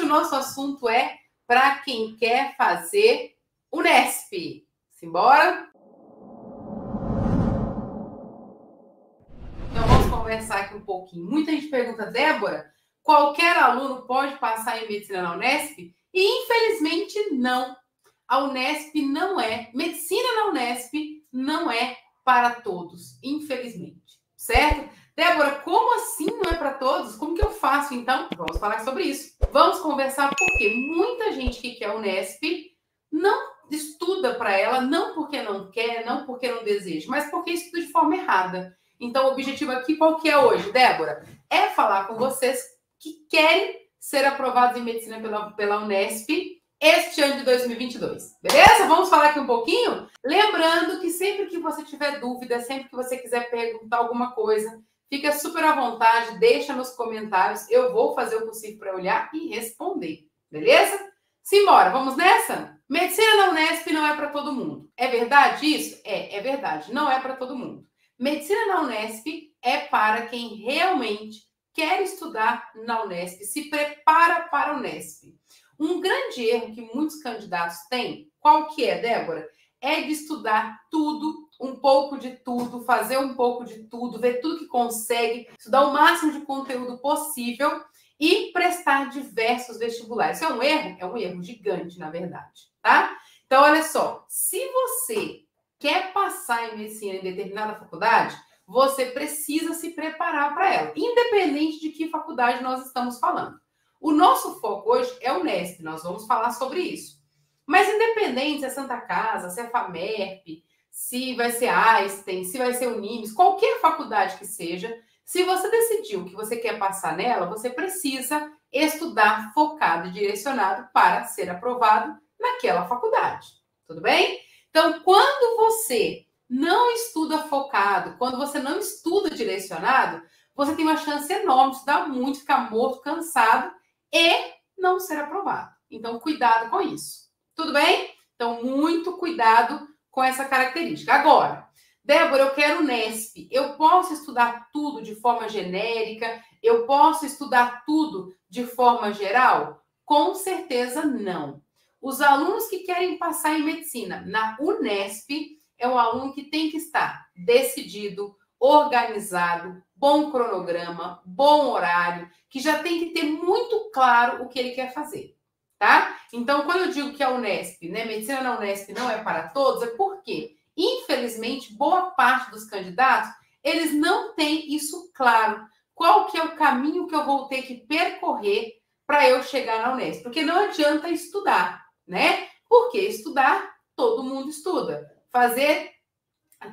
nosso assunto é para quem quer fazer Unesp. Simbora? Então vamos conversar aqui um pouquinho. Muita gente pergunta, Débora, qualquer aluno pode passar em medicina na Unesp? E infelizmente não. A Unesp não é, medicina na Unesp não é para todos, infelizmente, certo? Débora, como assim não é para todos? Como que eu faço então? Vamos falar sobre isso. Vamos conversar porque muita gente que quer a Unesp não estuda para ela, não porque não quer, não porque não deseja, mas porque estuda de forma errada. Então o objetivo aqui qual que é hoje, Débora? É falar com vocês que querem ser aprovados em medicina pela Unesp este ano de 2022, beleza? Vamos falar aqui um pouquinho? Lembrando que sempre que você tiver dúvida, sempre que você quiser perguntar alguma coisa, fica super à vontade, deixa nos comentários, eu vou fazer o possível para olhar e responder, beleza? Simbora, vamos nessa? Medicina na Unesp não é para todo mundo. É verdade isso? É verdade, não é para todo mundo. Medicina na Unesp é para quem realmente quer estudar na Unesp, se prepara para a Unesp. Um grande erro que muitos candidatos têm, qual que é, Débora? É de estudar tudo, um pouco de tudo, fazer um pouco de tudo, ver tudo que consegue, estudar o máximo de conteúdo possível e prestar diversos vestibulares. Isso é um erro? É um erro gigante, na verdade, tá? Então, olha só, se você quer passar em medicina em determinada faculdade, você precisa se preparar para ela, independente de que faculdade nós estamos falando. O nosso foco hoje é o Unesp, nós vamos falar sobre isso. Mas independente se é Santa Casa, se é FAMERP, se vai ser Einstein, se vai ser Unimes, qualquer faculdade que seja, se você decidiu que você quer passar nela, você precisa estudar focado e direcionado para ser aprovado naquela faculdade. Tudo bem? Então, quando você não estuda focado, quando você não estuda direcionado, você tem uma chance enorme de estudar muito, ficar morto, cansado e não ser aprovado. Então, cuidado com isso. Tudo bem? Então, muito cuidado com essa característica. Agora, Débora, eu quero Unesp. Eu posso estudar tudo de forma genérica? Eu posso estudar tudo de forma geral? Com certeza não. Os alunos que querem passar em medicina na Unesp é um aluno que tem que estar decidido, organizado, bom cronograma, bom horário, que já tem que ter muito claro o que ele quer fazer, tá? Então, quando eu digo que a Unesp, né, medicina na Unesp não é para todos, é porque, infelizmente, boa parte dos candidatos, eles não têm isso claro. Qual que é o caminho que eu vou ter que percorrer para eu chegar na Unesp? Porque não adianta estudar, né? Porque estudar, todo mundo estuda. Fazer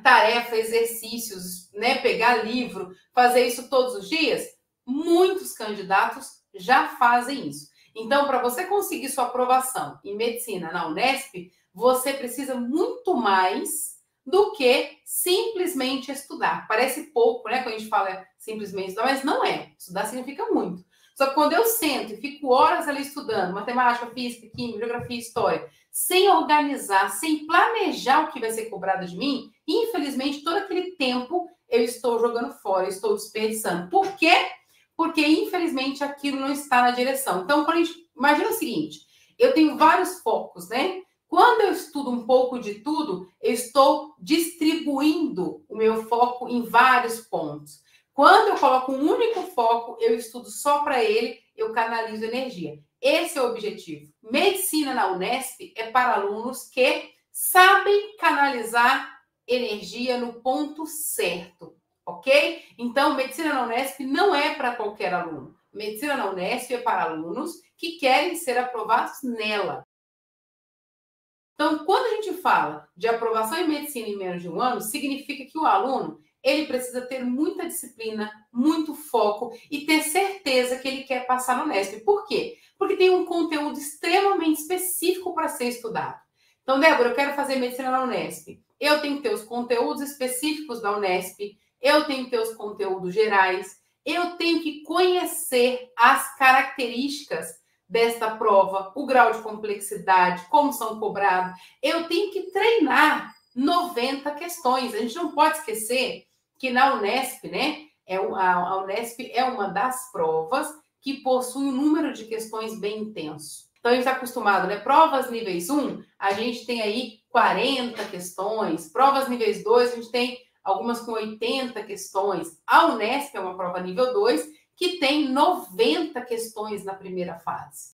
tarefa, exercícios, né, pegar livro, fazer isso todos os dias, muitos candidatos já fazem isso. Então, para você conseguir sua aprovação em medicina na Unesp, você precisa muito mais do que simplesmente estudar. Parece pouco, né, quando a gente fala simplesmente estudar, mas não é. Estudar significa muito. Só que quando eu sento e fico horas ali estudando matemática, física, química, geografia, história, sem organizar, sem planejar o que vai ser cobrado de mim, infelizmente, todo aquele tempo eu estou jogando fora, eu estou desperdiçando. Por quê? Porque, infelizmente, aquilo não está na direção. Então, quando a gente... imagina o seguinte, eu tenho vários focos, né? Quando eu estudo um pouco de tudo, eu estou distribuindo o meu foco em vários pontos. Quando eu coloco um único foco, eu estudo só para ele, eu canalizo energia. Esse é o objetivo. Medicina na Unesp é para alunos que sabem canalizar energia no ponto certo, ok? Então, medicina na Unesp não é para qualquer aluno. Medicina na Unesp é para alunos que querem ser aprovados nela. Então, quando a gente fala de aprovação em medicina em menos de um ano, significa que o aluno ele precisa ter muita disciplina, muito foco e ter certeza que ele quer passar no Unesp. Por quê? Porque tem um conteúdo extremamente específico para ser estudado. Então, Débora, eu quero fazer medicina na Unesp. Eu tenho que ter os conteúdos específicos da Unesp, eu tenho que ter os conteúdos gerais, eu tenho que conhecer as características desta prova, o grau de complexidade, como são cobrados. Eu tenho que treinar 90 questões. A gente não pode esquecer que na Unesp, né, a Unesp é uma das provas que possuem um número de questões bem intenso. Então, a gente está acostumado, né? Provas níveis 1, a gente tem aí 40 questões. Provas níveis 2, a gente tem algumas com 80 questões. A Unesp é uma prova nível 2, que tem 90 questões na primeira fase.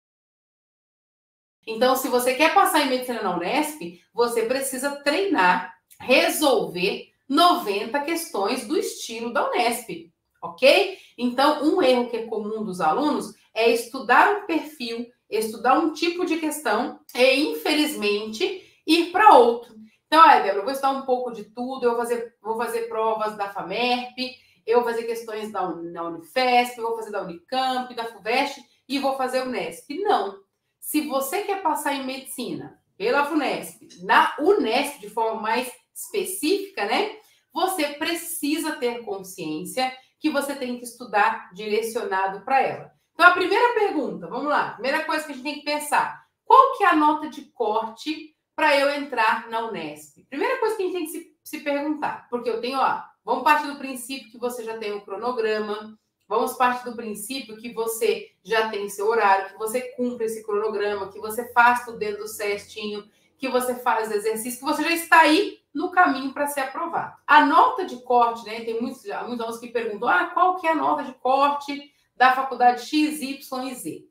Então, se você quer passar em medicina na Unesp, você precisa treinar, resolver 90 questões do estilo da Unesp, ok? Então, um erro que é comum dos alunos é estudar um perfil, estudar um tipo de questão e, infelizmente, ir para outro. Então, Débora, eu vou estudar um pouco de tudo, eu vou fazer provas da FAMERP, eu vou fazer questões da Unifesp, eu vou fazer da Unicamp, da FUVEST e vou fazer Unesp. Não. Se você quer passar em medicina pela FUNESP, na Unesp de forma mais específica, né? Você precisa ter consciência que você tem que estudar direcionado para ela. Então, a primeira pergunta, vamos lá. Primeira coisa que a gente tem que pensar. Qual que é a nota de corte para eu entrar na Unesp? Primeira coisa que a gente tem que se perguntar. Porque eu tenho, vamos partir do princípio que você já tem um cronograma. Vamos partir do princípio que você já tem seu horário, que você cumpre esse cronograma, que você faz tudo dentro do certinho, que você faz exercício, que você já está aí no caminho para ser aprovado. A nota de corte, né? Tem muitos alunos que perguntam, qual que é a nota de corte da faculdade X, Y e Z?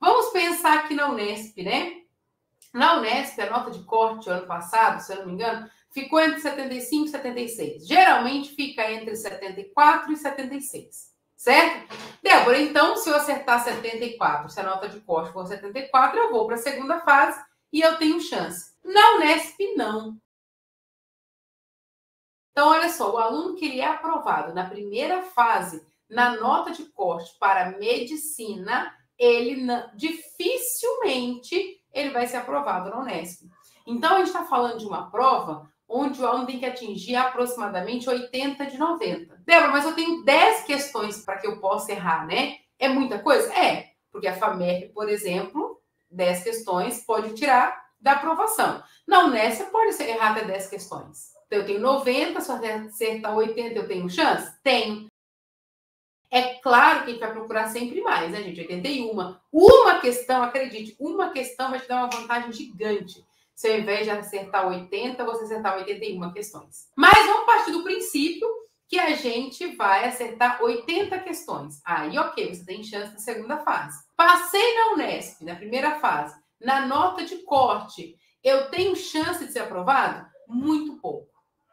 Vamos pensar aqui na Unesp, né? Na Unesp, a nota de corte, ano passado, se eu não me engano, ficou entre 75 e 76. Geralmente fica entre 74 e 76. Certo? Débora, então, se eu acertar 74, se a nota de corte for 74, eu vou para a segunda fase e eu tenho chance. Na Unesp, não. Então, olha só, o aluno que ele é aprovado na primeira fase, na nota de corte para medicina, ele dificilmente ele vai ser aprovado na Unesp. Então, a gente está falando de uma prova onde o aluno tem que atingir aproximadamente 80 de 90. Débora, mas eu tenho 10 questões para que eu possa errar, né? É muita coisa? É, porque a FAMERP, por exemplo, 10 questões pode tirar da aprovação. Na Unesp, pode errar até 10 questões. Então, eu tenho 90, se eu acertar 80, eu tenho chance? Tenho. É claro que a gente vai procurar sempre mais, né, gente? 81. Uma questão, acredite, uma questão vai te dar uma vantagem gigante. Se ao invés de acertar 80, você acertar 81 questões. Mas vamos partir do princípio que a gente vai acertar 80 questões. Aí, ok, você tem chance na segunda fase. Passei na Unesp, na primeira fase, na nota de corte, eu tenho chance de ser aprovado? Muito pouco.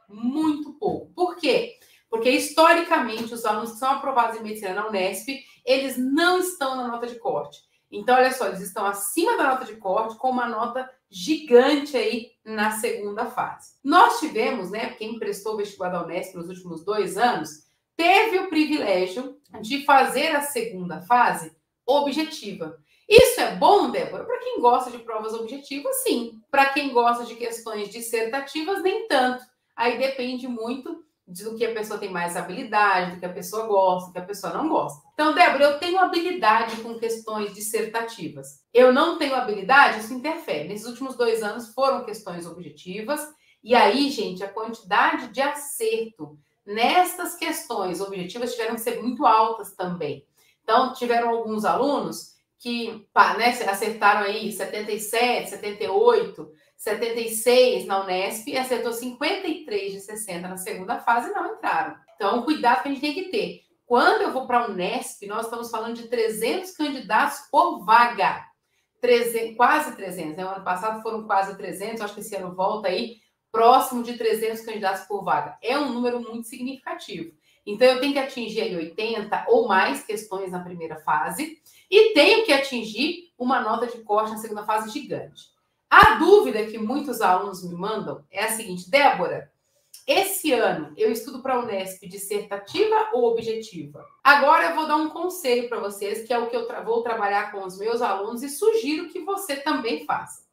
Muito pouco. Por quê? Porque, historicamente, os alunos que são aprovados em medicina na Unesp, eles não estão na nota de corte. Então, olha só, eles estão acima da nota de corte com uma nota gigante aí na segunda fase. Nós tivemos, né, quem prestou o vestibular da Unesp nos últimos 2 anos, teve o privilégio de fazer a segunda fase objetiva. Isso é bom, Débora? Para quem gosta de provas objetivas, sim. Para quem gosta de questões dissertativas, nem tanto. Aí depende muito do que a pessoa tem mais habilidade, do que a pessoa gosta, do que a pessoa não gosta. Então, Débora, eu tenho habilidade com questões dissertativas. Eu não tenho habilidade, isso interfere. Nesses últimos 2 anos foram questões objetivas. E aí, gente, a quantidade de acerto nestas questões objetivas tiveram que ser muito altas também. Então, tiveram alguns alunos que acertaram aí 77, 78, 76 na Unesp e acertou 53 de 60 na segunda fase e não entraram. Então, cuidado que a gente tem que ter. Quando eu vou para a Unesp, nós estamos falando de 300 candidatos por vaga. Quase 300, né? O ano passado foram quase 300, acho que esse ano volta aí próximo de 300 candidatos por vaga. É um número muito significativo. Então, eu tenho que atingir aí 80 ou mais questões na primeira fase e tenho que atingir uma nota de corte na segunda fase gigante. A dúvida que muitos alunos me mandam é a seguinte: Débora, esse ano eu estudo para a Unesp dissertativa ou objetiva? Agora eu vou dar um conselho para vocês, que é o que eu vou trabalhar com os meus alunos e sugiro que você também faça.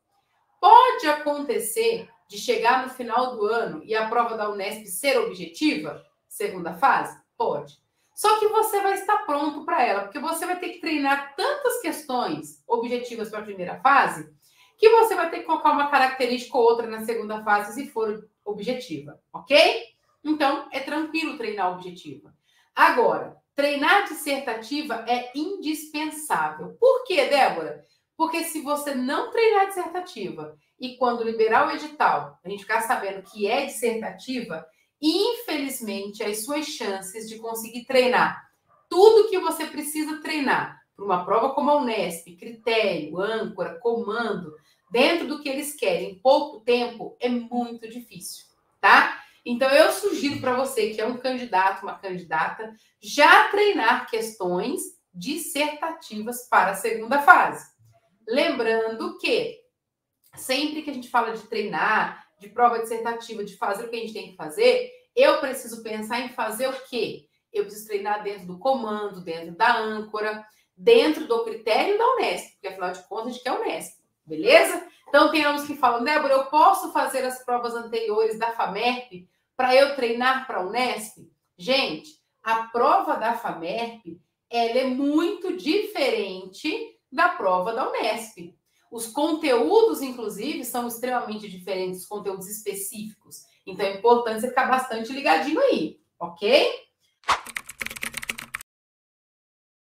Pode acontecer de chegar no final do ano e a prova da Unesp ser objetiva, segunda fase? Pode. Só que você vai estar pronto para ela, porque você vai ter que treinar tantas questões objetivas para a primeira fase, que você vai ter que colocar uma característica ou outra na segunda fase se for objetiva, ok? Então, é tranquilo treinar objetiva. Agora, Treinar dissertativa é indispensável. Por quê, Débora? Porque se você não treinar dissertativa e quando liberar o edital, a gente ficar sabendo que é dissertativa, infelizmente, as suas chances de conseguir treinar tudo que você precisa treinar para uma prova como a Unesp, critério, âncora, comando, dentro do que eles querem em pouco tempo, é muito difícil, tá? Então, eu sugiro para você que é um candidato, uma candidata, já treinar questões dissertativas para a segunda fase. Lembrando que sempre que a gente fala de treinar, de prova dissertativa, de fazer o que a gente tem que fazer, eu preciso pensar em fazer o quê? Eu preciso treinar dentro do comando, dentro da âncora, dentro do critério da Unesp, porque afinal de contas a gente quer a Unesp, beleza? Então tem alunos que falam, Débora, eu posso fazer as provas anteriores da FAMERP para eu treinar para a Unesp? Gente, a prova da FAMERP, ela é muito diferente da prova da Unesp. Os conteúdos, inclusive, são extremamente diferentes, os conteúdos específicos. Então, é importante você ficar bastante ligadinho aí, ok?